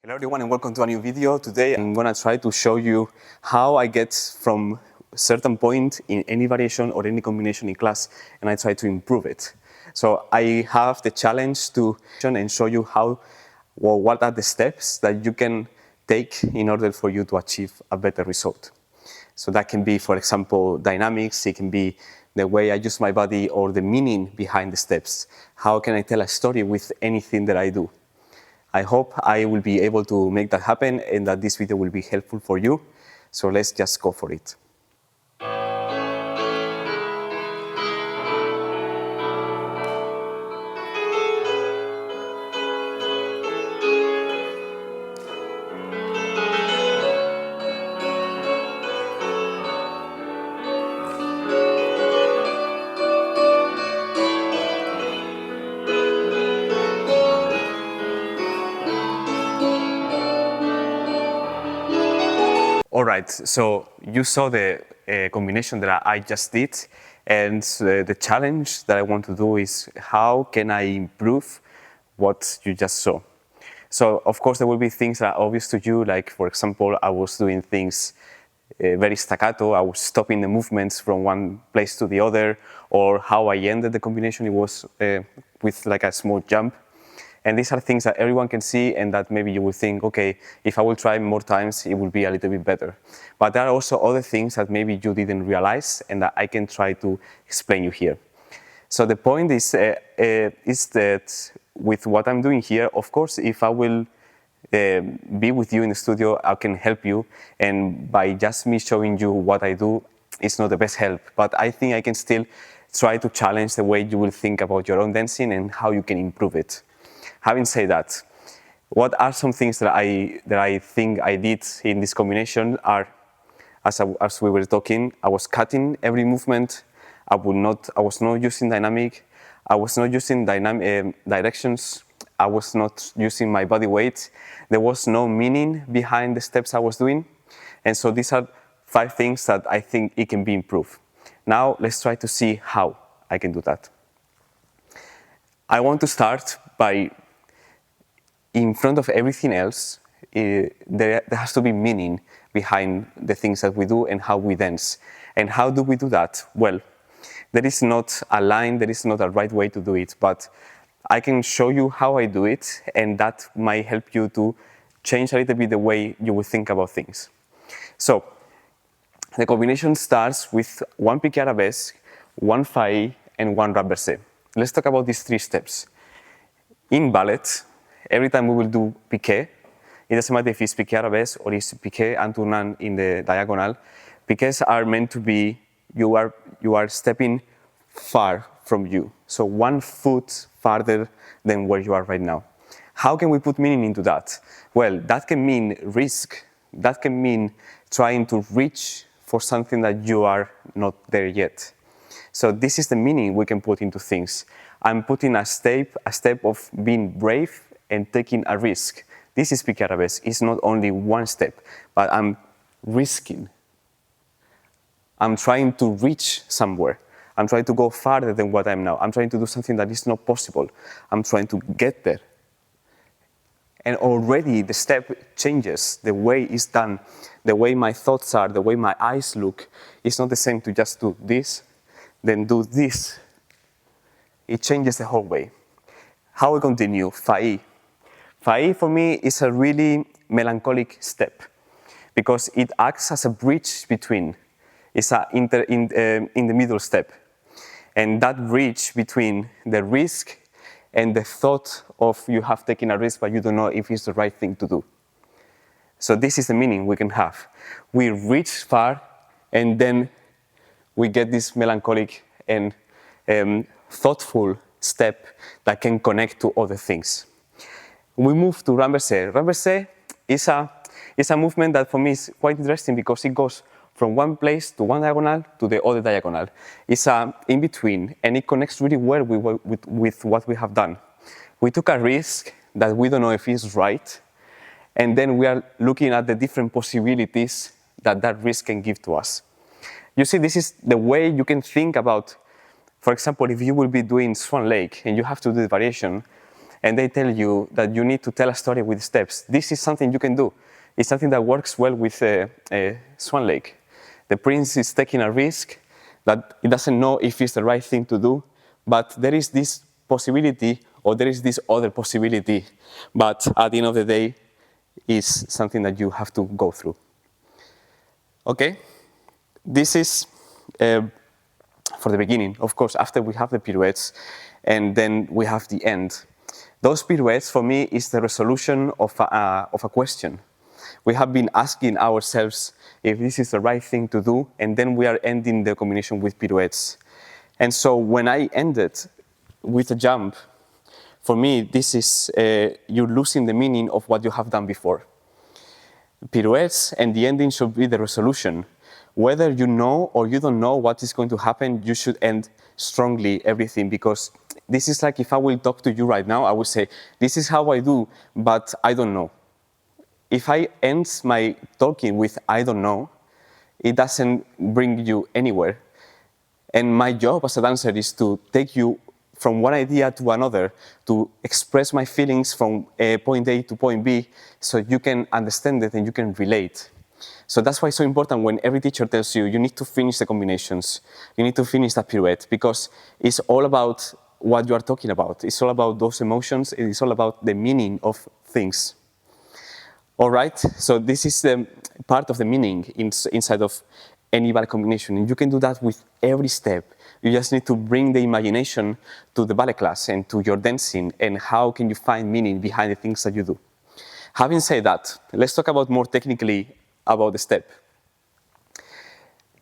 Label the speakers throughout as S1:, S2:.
S1: Hello everyone and welcome to a new video. Today I'm going to try to show you how I get from a certain point in any variation or any combination in class and I try to improve it. So I have the challenge to show you what are the steps that you can take in order for you to achieve a better result. So that can be, for example, dynamics, it can be the way I use my body or the meaning behind the steps. How can I tell a story with anything that I do? I hope I will be able to make that happen and that this video will be helpful for you. So let's just go for it. All right, so you saw the combination that I just did, and the challenge that I want to do is how can I improve what you just saw. So of course there will be things that are obvious to you, like for example I was doing things very staccato, I was stopping the movements from one place to the other, or how I ended the combination, it was with like a small jump. And these are things that everyone can see and that maybe you will think, okay, if I will try more times, it will be a little bit better. But there are also other things that maybe you didn't realize and that I can try to explain you here. So the point is that with what I'm doing here, of course, if I will be with you in the studio, I can help you. And by just me showing you what I do, it's not the best help. But I think I can still try to challenge the way you will think about your own dancing and how you can improve it. Having said that, what are some things that I think I did in this combination are, as we were talking, I was cutting every movement. I was not using dynamic. I was not using directions. I was not using my body weight. There was no meaning behind the steps I was doing. And so these are 5 things that I think it can be improved. Now let's try to see how I can do that. I want to start by, in front of everything else, there has to be meaning behind the things that we do and how we dance. And how do we do that? Well, there is not a line, there is not a right way to do it, but I can show you how I do it, and that might help you to change a little bit the way you will think about things. So, the combination starts with 1 piqué arabesque, 1 failli, and 1 renversé. Let's talk about these 3 steps. In ballet, every time we will do piqué, it doesn't matter if it's piqué arabesque or it's piqué en tournant in the diagonal. Piqués are meant to be, you are stepping far from you. So 1 foot farther than where you are right now. How can we put meaning into that? Well, that can mean risk. That can mean trying to reach for something that you are not there yet. So this is the meaning we can put into things. I'm putting a step of being brave and taking a risk. This is piqué arabesque. It's not only 1 step, but I'm risking. I'm trying to reach somewhere. I'm trying to go farther than what I'm now. I'm trying to do something that is not possible. I'm trying to get there. And already the step changes. The way it's done, the way my thoughts are, the way my eyes look. It's not the same to just do this, then do this. It changes the whole way. How we continue? Failli. Failli for me is a really melancholic step because it acts as a bridge between. It's in the middle step. And that bridge between the risk and the thought of you have taken a risk but you don't know if it's the right thing to do. So this is the meaning we can have. We reach far and then we get this melancholic and thoughtful step that can connect to other things. We move to renversé. Renversé is a movement that for me is quite interesting because it goes from one place to one diagonal to the other diagonal. It's in between and it connects really well with what we have done. We took a risk that we don't know if it's right, and then we are looking at the different possibilities that risk can give to us. You see, this is the way you can think about, for example, if you will be doing Swan Lake and you have to do the variation, and they tell you that you need to tell a story with steps. This is something you can do. It's something that works well with Swan Lake. The prince is taking a risk that he doesn't know if it's the right thing to do, but there is this possibility or there is this other possibility, but at the end of the day, is something that you have to go through. Okay, this is for the beginning. Of course, after we have the pirouettes, and then we have the end. Those pirouettes, for me, is the resolution of a question. We have been asking ourselves if this is the right thing to do, and then we are ending the combination with pirouettes. And so when I ended with a jump, for me, this is, you're losing the meaning of what you have done before. Pirouettes and the ending should be the resolution. Whether you know or you don't know what is going to happen, you should end strongly everything, because this is like if I will talk to you right now, I will say, this is how I do, but I don't know. If I end my talking with I don't know, it doesn't bring you anywhere. And my job as a dancer is to take you from one idea to another, to express my feelings from point A to point B, so you can understand it and you can relate. So that's why it's so important when every teacher tells you, you need to finish the combinations, you need to finish that pirouette, because it's all about what you are talking about. It's all about those emotions, it's all about the meaning of things. All right, so this is the part of the meaning inside of any ballet combination, and you can do that with every step. You just need to bring the imagination to the ballet class and to your dancing, and how can you find meaning behind the things that you do. Having said that, let's talk about more technically about the step.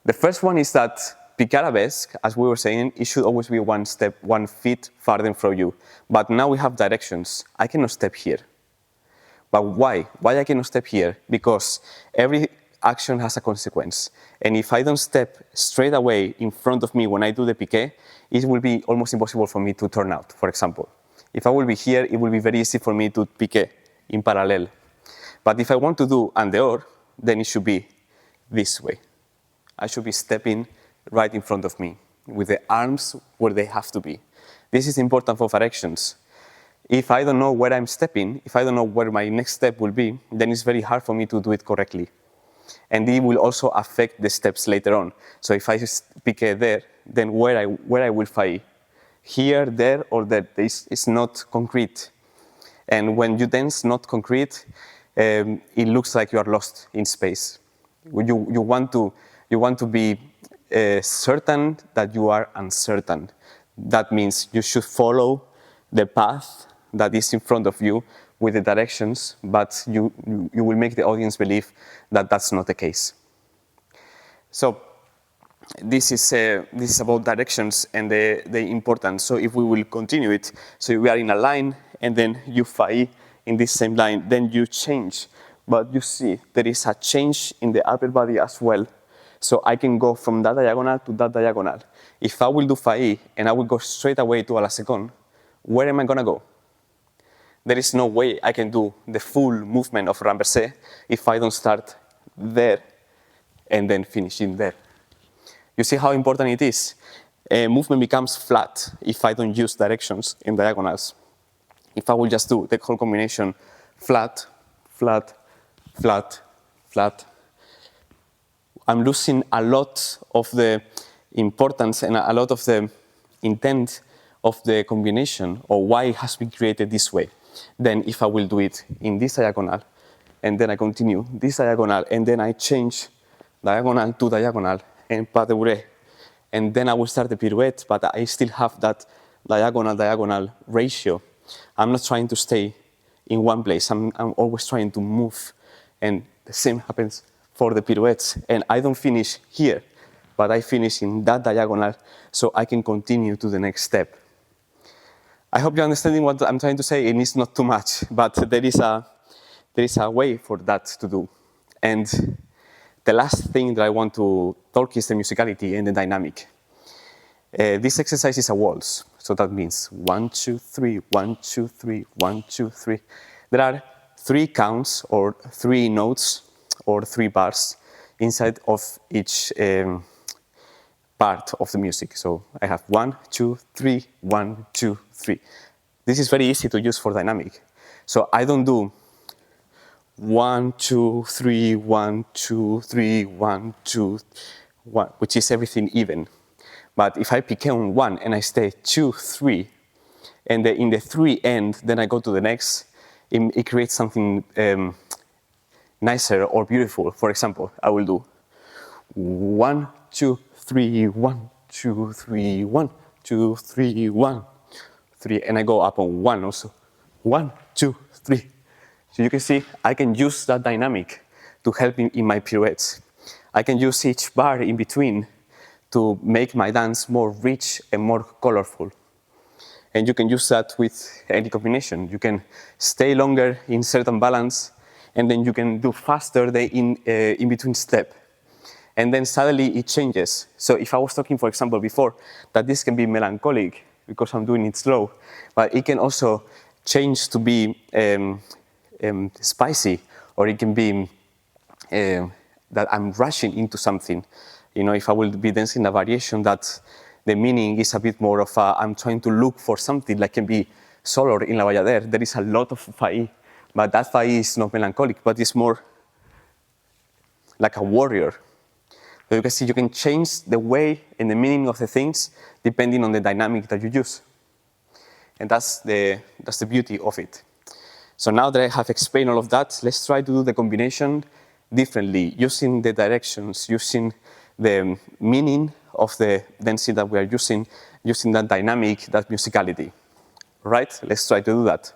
S1: The first one is that piqué arabesque, as we were saying, it should always be one step, 1 feet farther from you. But now we have directions. I cannot step here. But why? Why I cannot step here? Because every action has a consequence. And if I don't step straight away in front of me when I do the piqué, it will be almost impossible for me to turn out, for example. If I will be here, it will be very easy for me to piqué in parallel. But if I want to do en dehors, then it should be this way. I should be stepping right in front of me, with the arms where they have to be. This is important for directions. If I don't know where I'm stepping, if I don't know where my next step will be, then it's very hard for me to do it correctly. And it will also affect the steps later on. So if I piqué there, then where I will fight? Here, there, or there? It's not concrete. And when you dance not concrete, it looks like you are lost in space. You want to be certain that you are uncertain. That means you should follow the path that is in front of you with the directions, but you will make the audience believe that that's not the case. So this is about directions and the importance. So if we will continue it, so we are in a line, and then you fight in this same line, then you change. But you see, there is a change in the upper body as well. So I can go from that diagonal to that diagonal. If I will do failli and I will go straight away to a la seconde, where am I gonna go? There is no way I can do the full movement of renversé if I don't start there and then finish in there. You see how important it is? A movement becomes flat if I don't use directions in diagonals. If I will just do the whole combination flat, flat, flat, flat, I'm losing a lot of the importance and a lot of the intent of the combination, or why it has been created this way. Then if I will do it in this diagonal, and then I continue this diagonal, and then I change diagonal to diagonal, and pas de bourrée, and then I will start the pirouette, but I still have that diagonal ratio. I'm not trying to stay in one place. I'm always trying to move, and the same happens for the pirouettes. And I don't finish here, but I finish in that diagonal, so I can continue to the next step. I hope you're understanding what I'm trying to say, and it's not too much, but there is a way for that to do. And the last thing that I want to talk is the musicality and the dynamic. This exercise is a waltz, so that means 1, 2, 3, 1, 2, 3, 1, 2, 3. There are 3 counts, or 3 notes, or 3 bars inside of each part of the music. So I have 1, 2, 3, 1, 2, 3. this is very easy to use for dynamic. So I don't do 1, 2, 3, 1, 2, 3, 1, 2, 1, which is everything even. But if I pick on 1 and I stay 2, 3, and in the 3 end, then I go to the next, it creates something nicer or beautiful. For example, I will do 1, 2, 3, 1, 2, 3, 1, 2, 3, 1, 3, and I go up on 1 also. 1, 2, 3. So you can see I can use that dynamic to help in my pirouettes. I can use each bar in between to make my dance more rich and more colorful. And you can use that with any combination. You can stay longer in certain balance, and then you can do faster the in between step. And then suddenly it changes. So if I was talking, for example, before, that this can be melancholic because I'm doing it slow, but it can also change to be spicy, or it can be that I'm rushing into something. You know, if I will be dancing a variation that the meaning is a bit more of I'm trying to look for something, like can be Solor in La Bayader. There is a lot of fa'i, but that fa'i is not melancholic, but it's more like a warrior. So you can see you can change the way and the meaning of the things depending on the dynamic that you use. And that's the beauty of it. So now that I have explained all of that, let's try to do the combination differently, using the directions, using the meaning of the dancing that we are using that dynamic, that musicality. Right? Let's try to do that.